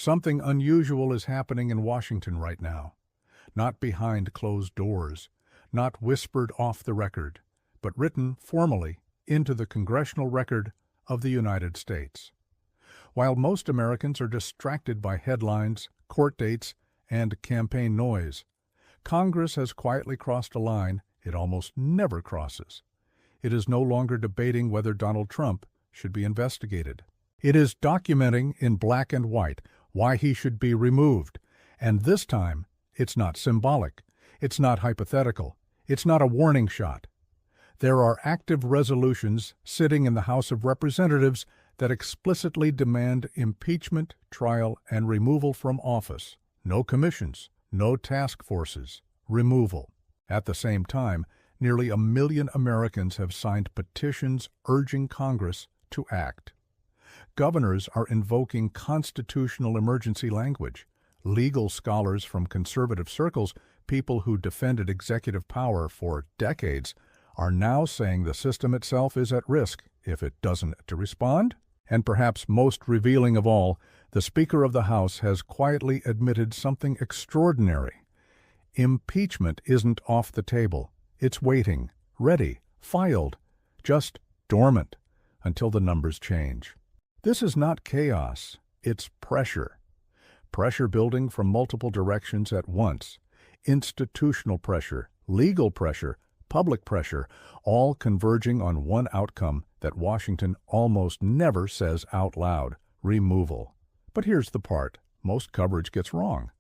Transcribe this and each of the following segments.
Something unusual is happening in Washington right now. Not behind closed doors, not whispered off the record, but written formally into the congressional record of the United States. While most Americans are distracted by headlines, court dates, and campaign noise, Congress has quietly crossed a line it almost never crosses. It is no longer debating whether Donald Trump should be investigated. It is documenting in black and white why he should be removed. And this time, it's not symbolic. It's not hypothetical. It's not a warning shot. There are active resolutions sitting in the House of Representatives that explicitly demand impeachment, trial, and removal from office. No commissions, no task forces, removal. At the same time, nearly 1 million Americans have signed petitions urging Congress to act. Governors are invoking constitutional emergency language. Legal scholars from conservative circles, people who defended executive power for decades, are now saying the system itself is at risk if it doesn't respond. And perhaps most revealing of all, the Speaker of the House has quietly admitted something extraordinary. Impeachment isn't off the table. It's waiting, ready, filed, just dormant until the numbers change. This is not chaos, it's pressure. Pressure building from multiple directions at once. Institutional pressure, legal pressure, public pressure, all converging on one outcome that Washington almost never says out loud: removal. But here's the part most coverage gets wrong.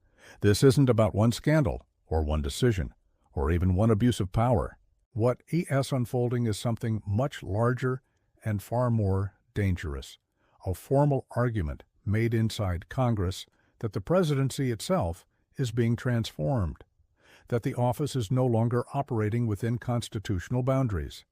This isn't about one scandal, or one decision, or even one abuse of power. What is unfolding is something much larger and far more dangerous. A formal argument made inside Congress that the presidency itself is being transformed, that the office is no longer operating within constitutional boundaries,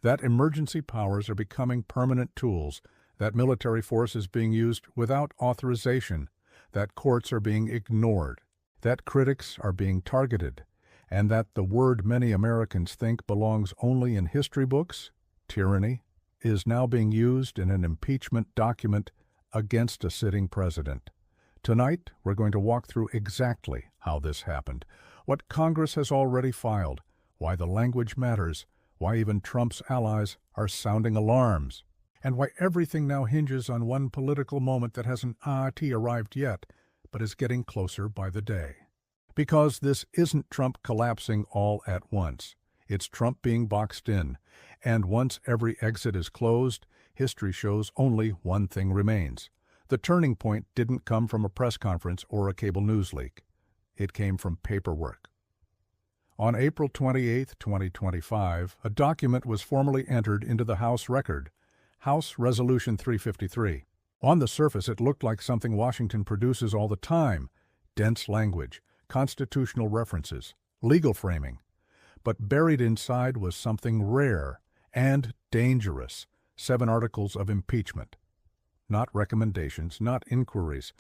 that emergency powers are becoming permanent tools, that military force is being used without authorization, that courts are being ignored, that critics are being targeted, and that the word many Americans think belongs only in history books, tyranny, is now being used in an impeachment document against a sitting president. Tonight, we're going to walk through exactly how this happened, what Congress has already filed, why the language matters, why even Trump's allies are sounding alarms, and why everything now hinges on one political moment that hasn't arrived yet, but is getting closer by the day. Because this isn't Trump collapsing all at once. It's Trump being boxed in, and once every exit is closed, history shows only one thing remains. The turning point didn't come from a press conference or a cable news leak. It came from paperwork. On April 28, 2025, a document was formally entered into the House record, House Resolution 353. On the surface, it looked like something Washington produces all the time: dense language, constitutional references, legal framing. But buried inside was something rare and dangerous: 7 articles of impeachment. Not recommendations, not inquiries.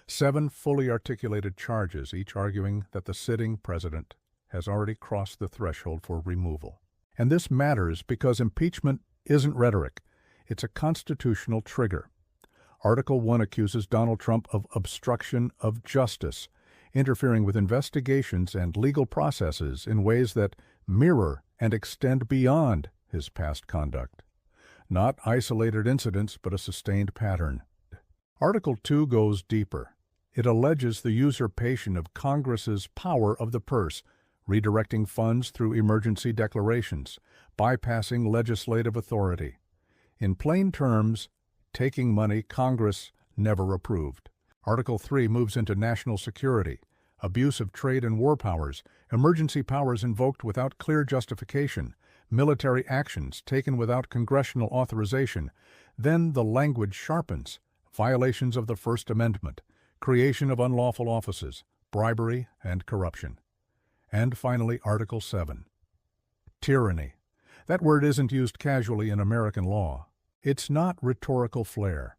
7 fully articulated charges, each arguing that the sitting president has already crossed the threshold for removal. And this matters because impeachment isn't rhetoric. It's a constitutional trigger. Article 1 accuses Donald Trump of obstruction of justice, interfering with investigations and legal processes in ways that mirror and extend beyond his past conduct. Not isolated incidents, but a sustained pattern. Article 2 goes deeper. It alleges the usurpation of Congress's power of the purse, redirecting funds through emergency declarations, bypassing legislative authority. In plain terms, taking money Congress never approved. Article 3 moves into national security, abuse of trade and war powers, emergency powers invoked without clear justification, military actions taken without congressional authorization. Then the language sharpens: violations of the First Amendment, creation of unlawful offices, bribery and corruption. And finally, Article 7. Tyranny. That word isn't used casually in American law. It's not rhetorical flair.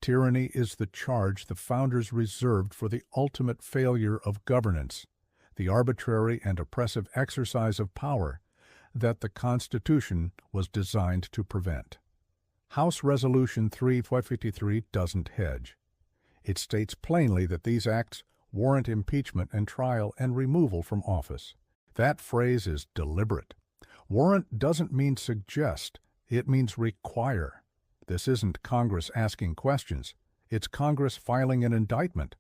Tyranny is the charge the founders reserved for the ultimate failure of governance, the arbitrary and oppressive exercise of power that the Constitution was designed to prevent. House Resolution 353 doesn't hedge. It states plainly that these acts warrant impeachment and trial and removal from office. That phrase is deliberate. Warrant doesn't mean suggest, it means require. This isn't Congress asking questions, it's Congress filing an indictment.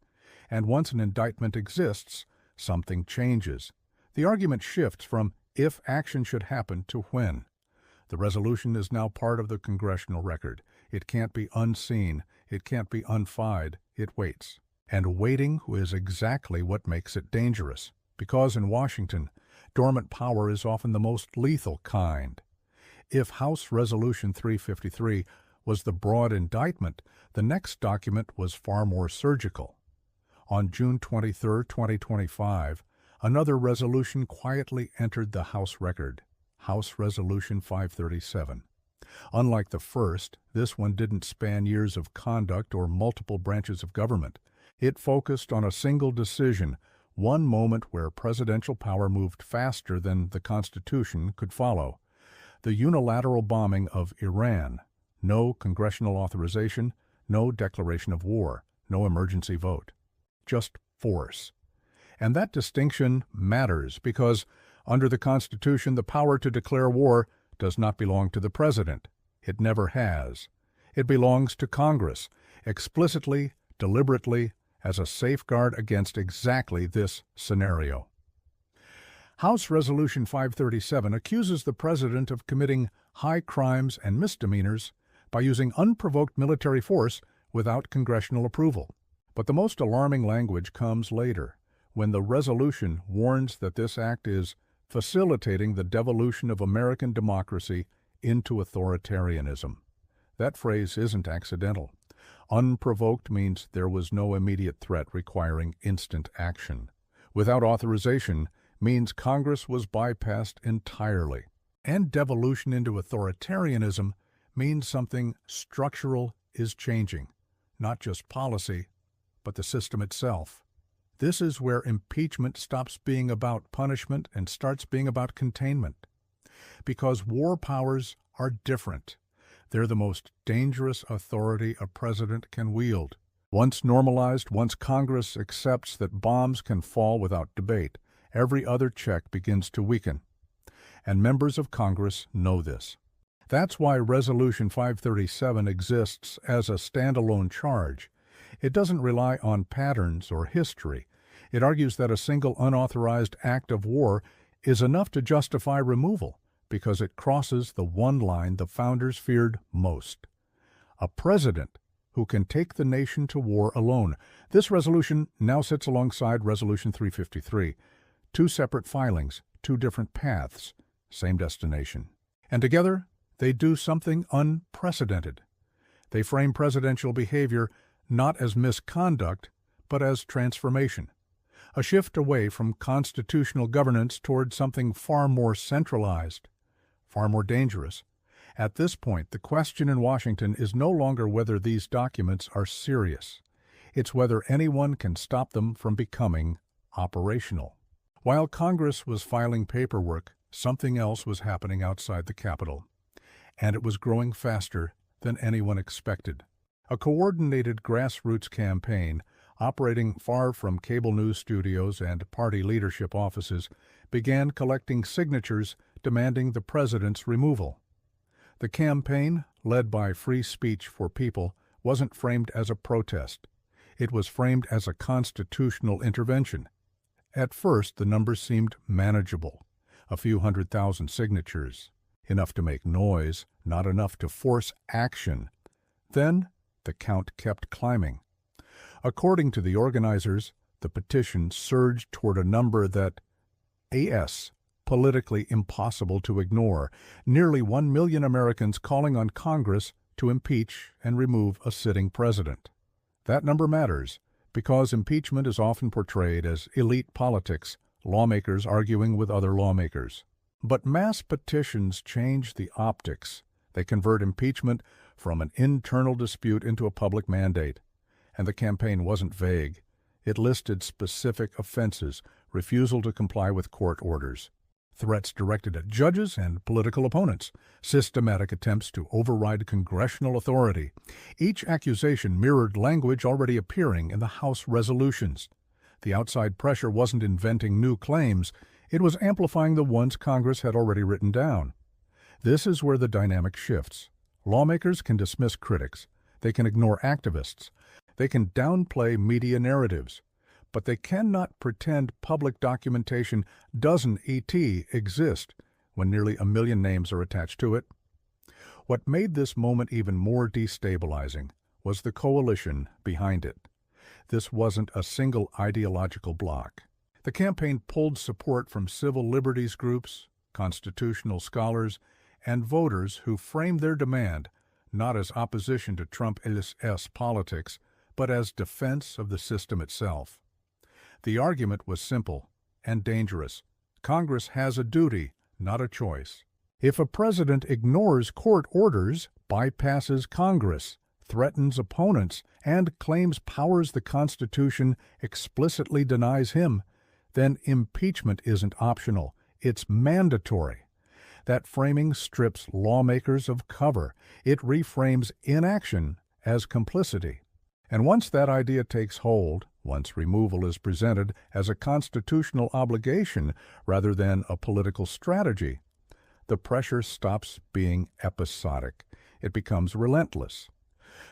And once an indictment exists, something changes. The argument shifts from if action should happen to when. The resolution is now part of the congressional record. It can't be unseen, it can't be unfied, it waits. And waiting is exactly what makes it dangerous, because in Washington, dormant power is often the most lethal kind. If House Resolution 353 was the broad indictment, the next document was far more surgical. On June 23, 2025, another resolution quietly entered the House record, House Resolution 537. Unlike the first, this one didn't span years of conduct or multiple branches of government. It focused on a single decision, one moment where presidential power moved faster than the Constitution could follow. The unilateral bombing of Iran. No congressional authorization, no declaration of war, no emergency vote. Just force. And that distinction matters because, under the Constitution, the power to declare war does not belong to the President. It never has. It belongs to Congress, explicitly, deliberately, as a safeguard against exactly this scenario. House Resolution 537 accuses the President of committing high crimes and misdemeanors by using unprovoked military force without congressional approval. But the most alarming language comes later, when the resolution warns that this act is facilitating the devolution of American democracy into authoritarianism. That phrase isn't accidental. Unprovoked means there was no immediate threat requiring instant action. Without authorization means Congress was bypassed entirely. And devolution into authoritarianism means something structural is changing, not just policy, but the system itself. This is where impeachment stops being about punishment and starts being about containment. Because war powers are different. They're the most dangerous authority a president can wield. Once normalized, once Congress accepts that bombs can fall without debate, every other check begins to weaken. And members of Congress know this. That's why Resolution 537 exists as a standalone charge. It doesn't rely on patterns or history. It argues that a single unauthorized act of war is enough to justify removal because it crosses the one line the founders feared most. A president who can take the nation to war alone. This resolution now sits alongside Resolution 353. Two separate filings, two different paths, same destination. And together, they do something unprecedented. They frame presidential behavior not as misconduct, but as transformation. A shift away from constitutional governance toward something far more centralized, far more dangerous. At this point, the question in Washington is no longer whether these documents are serious. It's whether anyone can stop them from becoming operational. While Congress was filing paperwork, something else was happening outside the Capitol, and it was growing faster than anyone expected. A coordinated grassroots campaign, operating far from cable news studios and party leadership offices, began collecting signatures demanding the president's removal. The campaign, led by Free Speech for People, wasn't framed as a protest. It was framed as a constitutional intervention. At first, the numbers seemed manageable. A few 100,000 signatures. Enough to make noise, not enough to force action. Then, the count kept climbing. According to the organizers, the petition surged toward a number that politically impossible to ignore. Nearly 1 million Americans calling on Congress to impeach and remove a sitting president. That number matters because impeachment is often portrayed as elite politics, lawmakers arguing with other lawmakers. But mass petitions change the optics. They convert impeachment from an internal dispute into a public mandate. And the campaign wasn't vague. It listed specific offenses, refusal to comply with court orders. threats directed at judges and political opponents, systematic attempts to override congressional authority. Each accusation mirrored language already appearing in the House resolutions. The outside pressure wasn't inventing new claims, it was amplifying the ones Congress had already written down. This is where the dynamic shifts. Lawmakers can dismiss critics, they can ignore activists, they can downplay media narratives, but they cannot pretend public documentation doesn't exist when nearly 1 million names are attached to it. What made this moment even more destabilizing was the coalition behind it. This wasn't a single ideological bloc. The campaign pulled support from civil liberties groups, constitutional scholars, and voters who framed their demand not as opposition to Trump's politics, but as defense of the system itself. The argument was simple and dangerous. Congress has a duty, not a choice. If a president ignores court orders, bypasses Congress, threatens opponents, and claims powers the Constitution explicitly denies him, then impeachment isn't optional, it's mandatory. That framing strips lawmakers of cover. It reframes inaction as complicity. And once that idea takes hold, once removal is presented as a constitutional obligation rather than a political strategy, the pressure stops being episodic. It becomes relentless.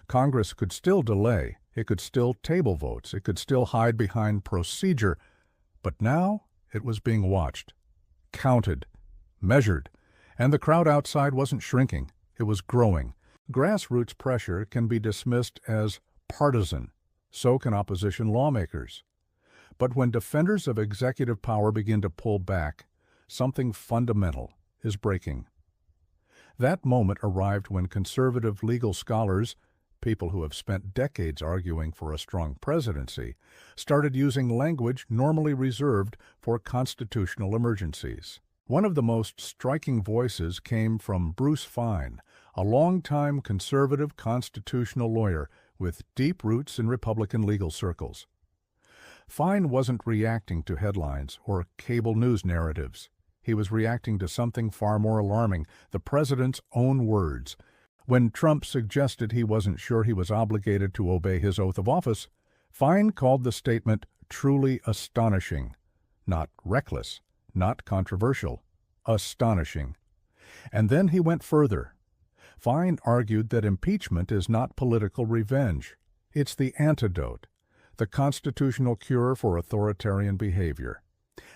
Congress could still delay, it could still table votes, it could still hide behind procedure, but now it was being watched, counted, measured, and the crowd outside wasn't shrinking, it was growing. Grassroots pressure can be dismissed as partisan, so can opposition lawmakers. But when defenders of executive power begin to pull back, something fundamental is breaking. That moment arrived when conservative legal scholars, people who have spent decades arguing for a strong presidency, started using language normally reserved for constitutional emergencies. One of the most striking voices came from Bruce Fein, a longtime conservative constitutional lawyer with deep roots in Republican legal circles. Fein wasn't reacting to headlines or cable news narratives. He was reacting to something far more alarming, the president's own words. When Trump suggested he wasn't sure he was obligated to obey his oath of office, Fein called the statement truly astonishing, not reckless, not controversial, astonishing. And then he went further. Fein argued that impeachment is not political revenge. It's the antidote, the constitutional cure for authoritarian behavior.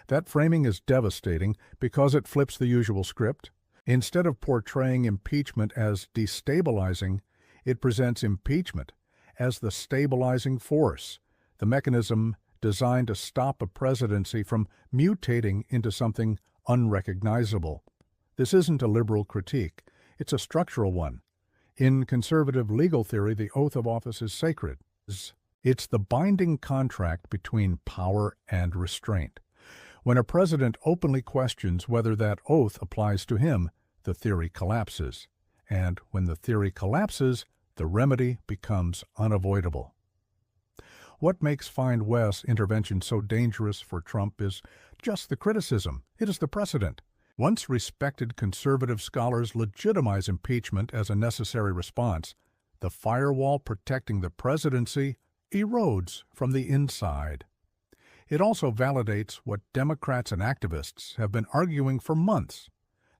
That framing is devastating because it flips the usual script. Instead of portraying impeachment as destabilizing, it presents impeachment as the stabilizing force, the mechanism designed to stop a presidency from mutating into something unrecognizable. This isn't a liberal critique, it's a structural one. In conservative legal theory, the oath of office is sacred. It's the binding contract between power and restraint. When a president openly questions whether that oath applies to him, the theory collapses. And when the theory collapses, the remedy becomes unavoidable. What makes Fein-West's intervention so dangerous for Trump is just the criticism. It is the precedent. Once respected conservative scholars legitimize impeachment as a necessary response, the firewall protecting the presidency erodes from the inside. It also validates what Democrats and activists have been arguing for months,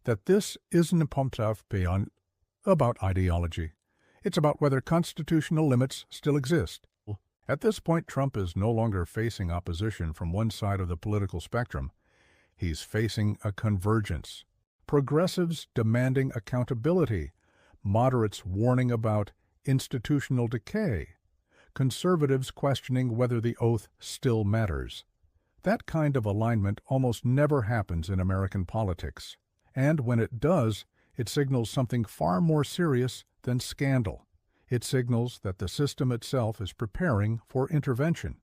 that this isn't about ideology. It's about whether constitutional limits still exist. At this point, Trump is no longer facing opposition from one side of the political spectrum. He's facing a convergence. Progressives demanding accountability, moderates warning about institutional decay, conservatives questioning whether the oath still matters. That kind of alignment almost never happens in American politics. And when it does, it signals something far more serious than scandal. It signals that the system itself is preparing for intervention.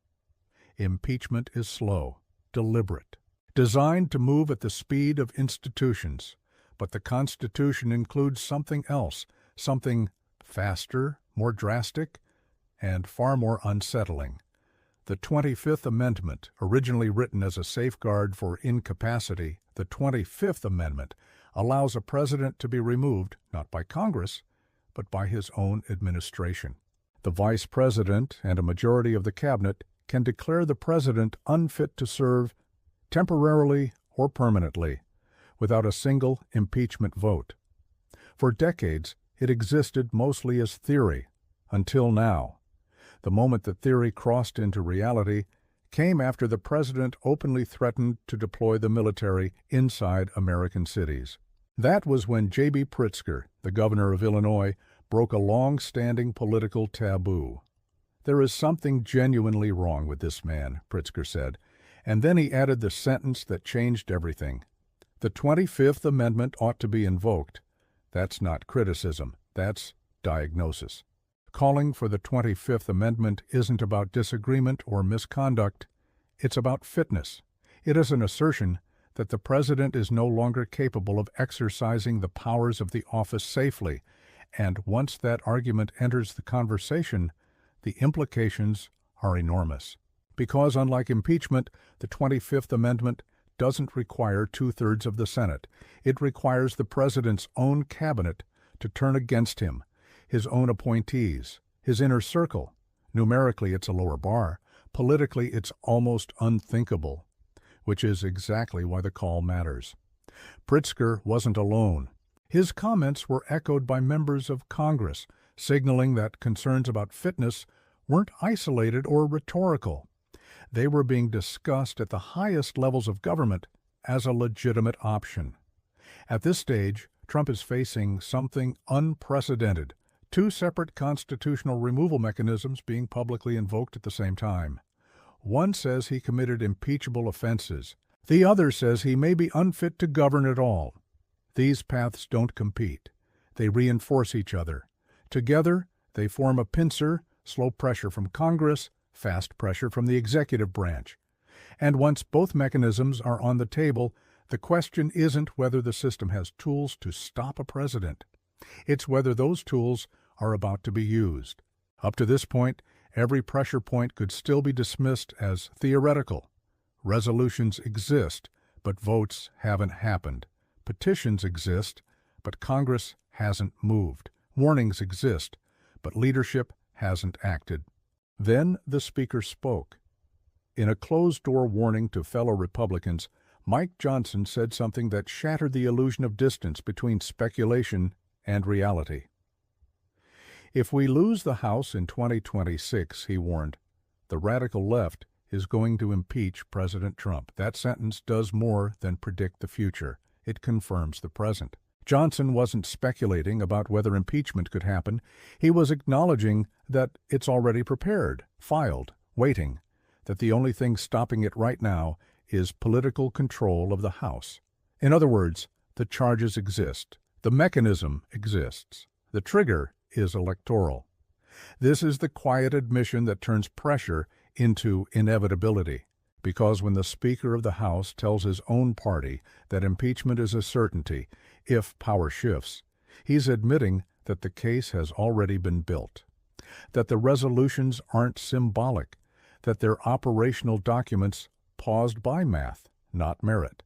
Impeachment is slow, deliberate, designed to move at the speed of institutions. But the Constitution includes something else, something faster, more drastic, and far more unsettling. The 25th Amendment, originally written as a safeguard for incapacity, The 25th Amendment allows a president to be removed not by Congress, but by his own administration. The vice president and a majority of the cabinet can declare the president unfit to serve temporarily or permanently, without a single impeachment vote. For decades, it existed mostly as theory, until now. The moment that theory crossed into reality came after the president openly threatened to deploy the military inside American cities. That was when J.B. Pritzker, the governor of Illinois, broke a long-standing political taboo. "There is something genuinely wrong with this man," Pritzker said, and then he added the sentence that changed everything. "The 25th Amendment ought to be invoked." That's not criticism, that's diagnosis. Calling for the 25th Amendment isn't about disagreement or misconduct, it's about fitness. It is an assertion that the president is no longer capable of exercising the powers of the office safely, and once that argument enters the conversation, the implications are enormous. Because unlike impeachment, the 25th Amendment doesn't require two-thirds of the Senate. It requires the president's own cabinet to turn against him, his own appointees, his inner circle. Numerically, it's a lower bar. Politically, it's almost unthinkable, which is exactly why the call matters. Pritzker wasn't alone. His comments were echoed by members of Congress, signaling that concerns about fitness weren't isolated or rhetorical. They were being discussed at the highest levels of government as a legitimate option. At this stage, Trump is facing something unprecedented, two separate constitutional removal mechanisms being publicly invoked at the same time. One says he committed impeachable offenses. The other says he may be unfit to govern at all. These paths don't compete. They reinforce each other. Together, they form a pincer, slow pressure from Congress, fast pressure from the executive branch. And once both mechanisms are on the table, the question isn't whether the system has tools to stop a president. It's whether those tools are about to be used. Up to this point, every pressure point could still be dismissed as theoretical. Resolutions exist, but votes haven't happened. Petitions exist, but Congress hasn't moved. Warnings exist, but leadership hasn't acted. Then the Speaker spoke. In a closed-door warning to fellow Republicans, Mike Johnson said something that shattered the illusion of distance between speculation and reality. "If we lose the House in 2026, he warned, the radical left is going to impeach President Trump. That sentence does more than predict the future. It confirms the present." Johnson wasn't speculating about whether impeachment could happen. He was acknowledging that it's already prepared, filed, waiting, that the only thing stopping it right now is political control of the House. In other words, the charges exist. The mechanism exists. The trigger is electoral. This is the quiet admission that turns pressure into inevitability. Because when the Speaker of the House tells his own party that impeachment is a certainty if power shifts, he's admitting that the case has already been built, that the resolutions aren't symbolic, that they're operational documents paused by math, not merit.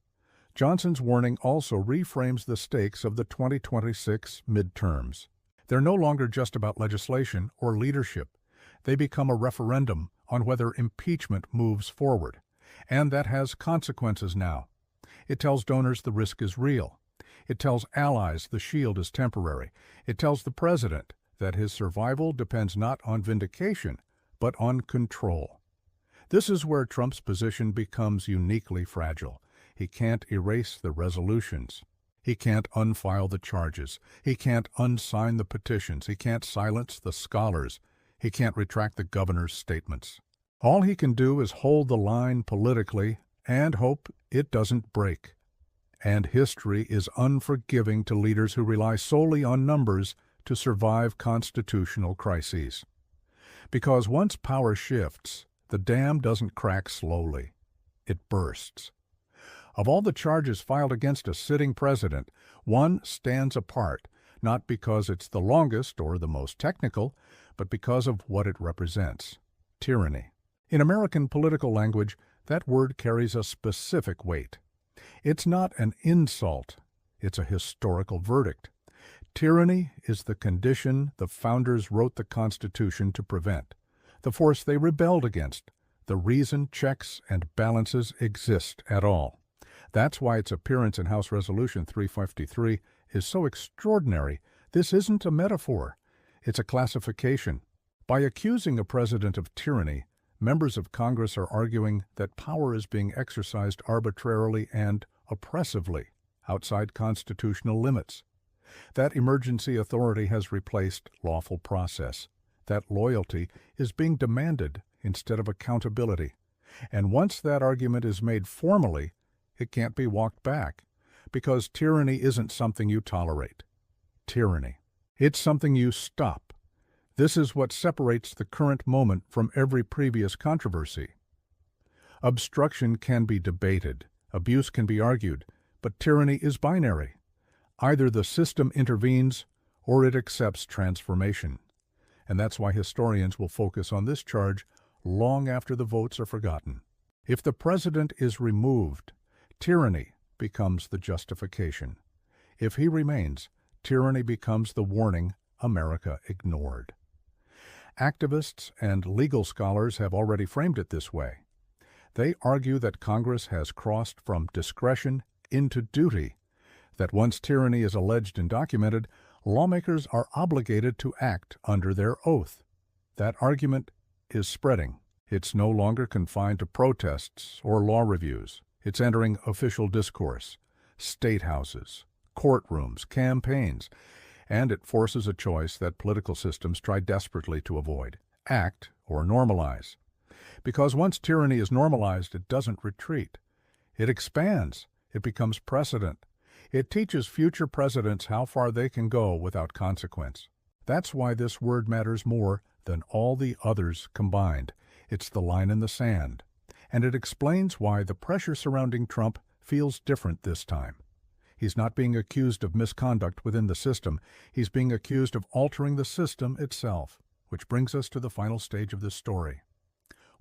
Johnson's warning also reframes the stakes of the 2026 midterms. They're no longer just about legislation or leadership. They become a referendum on whether impeachment moves forward. And that has consequences now. It tells donors the risk is real. It tells allies the shield is temporary. It tells the president that his survival depends not on vindication, but on control. This is where Trump's position becomes uniquely fragile. He can't erase the resolutions. He can't unfile the charges. He can't unsign the petitions. He can't silence the scholars. He can't retract the governor's statements. All he can do is hold the line politically and hope it doesn't break. And history is unforgiving to leaders who rely solely on numbers to survive constitutional crises. Because once power shifts, the dam doesn't crack slowly. It bursts. Of all the charges filed against a sitting president, one stands apart, not because it's the longest or the most technical, but because of what it represents: tyranny. In American political language, that word carries a specific weight. It's not an insult, it's a historical verdict. Tyranny is the condition the founders wrote the Constitution to prevent, the force they rebelled against, the reason checks and balances exist at all. That's why its appearance in House Resolution 353 is so extraordinary. This isn't a metaphor, it's a classification. By accusing a president of tyranny, members of Congress are arguing that power is being exercised arbitrarily and oppressively, outside constitutional limits. That emergency authority has replaced lawful process. That loyalty is being demanded instead of accountability. And once that argument is made formally, it can't be walked back, because tyranny isn't something you tolerate. Tyranny. It's something you stop. This is what separates the current moment from every previous controversy. Obstruction can be debated, abuse can be argued, but tyranny is binary. Either the system intervenes or it accepts transformation. And that's why historians will focus on this charge long after the votes are forgotten. If the president is removed, tyranny becomes the justification. If he remains, tyranny becomes the warning America ignored. Activists and legal scholars have already framed it this way. They argue that Congress has crossed from discretion into duty, that once tyranny is alleged and documented, lawmakers are obligated to act under their oath. That argument is spreading. It's no longer confined to protests or law reviews. It's entering official discourse, state houses, courtrooms, campaigns, and it forces a choice that political systems try desperately to avoid: act or normalize. Because once tyranny is normalized, it doesn't retreat. It expands. It becomes precedent. It teaches future presidents how far they can go without consequence. That's why this word matters more than all the others combined. It's the line in the sand. And it explains why the pressure surrounding Trump feels different this time. He's not being accused of misconduct within the system. He's being accused of altering the system itself. Which brings us to the final stage of this story.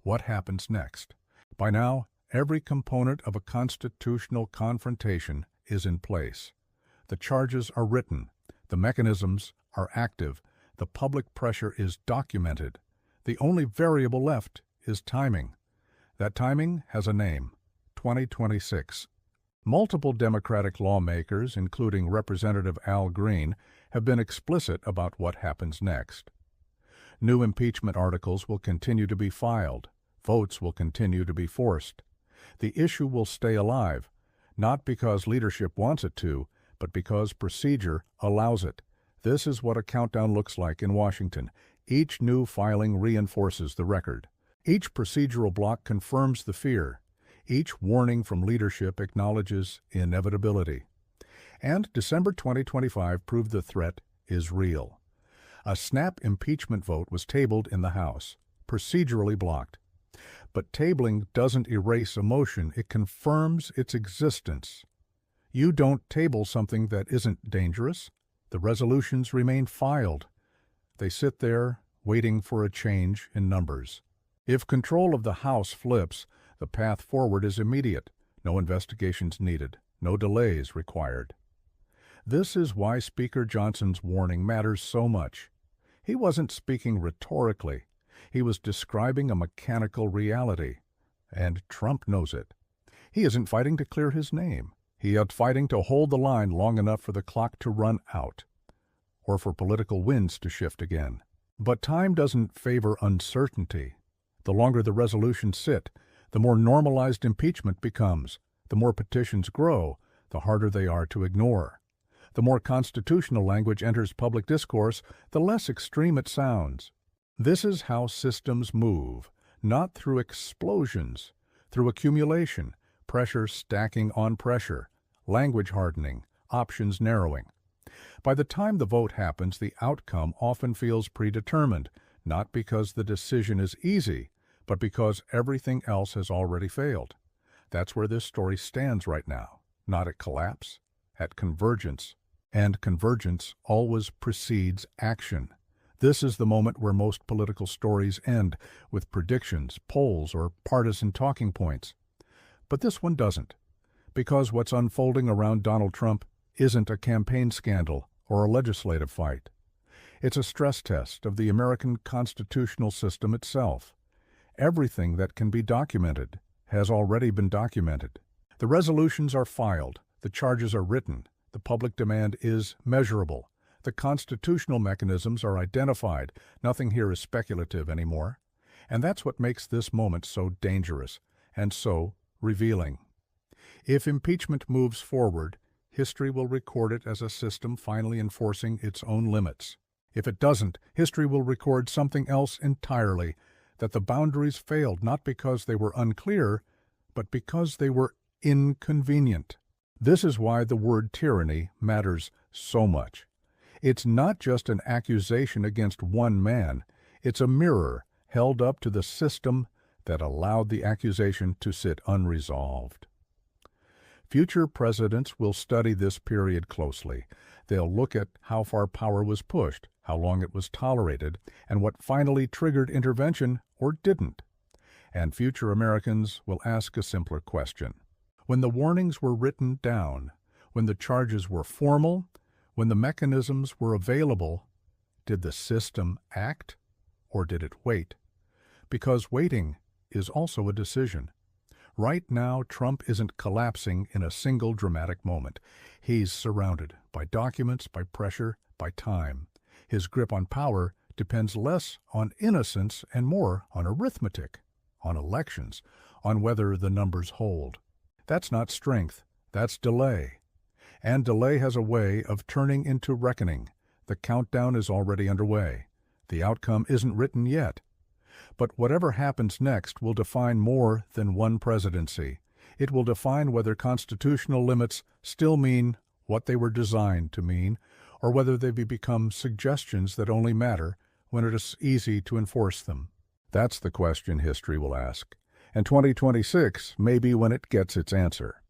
What happens next? By now, every component of a constitutional confrontation is in place. The charges are written. The mechanisms are active. The public pressure is documented. The only variable left is timing. That timing has a name: 2026. Multiple Democratic lawmakers, including Representative Al Green, have been explicit about what happens next. New impeachment articles will continue to be filed. Votes will continue to be forced. The issue will stay alive, not because leadership wants it to, but because procedure allows it. This is what a countdown looks like in Washington. Each new filing reinforces the record. Each procedural block confirms the fear. Each warning from leadership acknowledges inevitability. And December 2025 proved the threat is real. A snap impeachment vote was tabled in the House, procedurally blocked. But tabling doesn't erase emotion, it confirms its existence. You don't table something that isn't dangerous. The resolutions remain filed. They sit there, waiting for a change in numbers. If control of the House flips, the path forward is immediate. No investigations needed. No delays required. This is why Speaker Johnson's warning matters so much. He wasn't speaking rhetorically. He was describing a mechanical reality. And Trump knows it. He isn't fighting to clear his name. He is fighting to hold the line long enough for the clock to run out, or for political winds to shift again. But time doesn't favor uncertainty. The longer the resolutions sit, the more normalized impeachment becomes. The more petitions grow, the harder they are to ignore. The more constitutional language enters public discourse, the less extreme it sounds. This is how systems move, not through explosions, through accumulation, pressure stacking on pressure, language hardening, options narrowing. By the time the vote happens, the outcome often feels predetermined, not because the decision is easy, but because everything else has already failed. That's where this story stands right now, not at collapse, at convergence. And convergence always precedes action. This is the moment where most political stories end, with predictions, polls, or partisan talking points. But this one doesn't, Because what's unfolding around Donald Trump isn't a campaign scandal or a legislative fight. It's a stress test of the American constitutional system itself. Everything that can be documented has already been documented. The resolutions are filed, the charges are written, the public demand is measurable, the constitutional mechanisms are identified, nothing here is speculative anymore. And that's what makes this moment so dangerous and so revealing. If impeachment moves forward, history will record it as a system finally enforcing its own limits. If it doesn't, history will record something else entirely, that the boundaries failed not because they were unclear, but because they were inconvenient. This is why the word tyranny matters so much. It's not just an accusation against one man, it's a mirror held up to the system that allowed the accusation to sit unresolved. Future presidents will study this period closely. They'll look at how far power was pushed, how long it was tolerated, and what finally triggered intervention or didn't. And future Americans will ask a simpler question. When the warnings were written down, when the charges were formal, when the mechanisms were available, did the system act or did it wait? Because waiting is also a decision. Right now, Trump isn't collapsing in a single dramatic moment. He's surrounded by documents, by pressure, by time. His grip on power depends less on innocence and more on arithmetic, on elections, on whether the numbers hold. That's not strength, that's delay. And delay has a way of turning into reckoning. The countdown is already underway. The outcome isn't written yet. But whatever happens next will define more than one presidency. It will define whether constitutional limits still mean what they were designed to mean, or whether they become suggestions that only matter when it is easy to enforce them. That's the question history will ask. And 2026 may be when it gets its answer.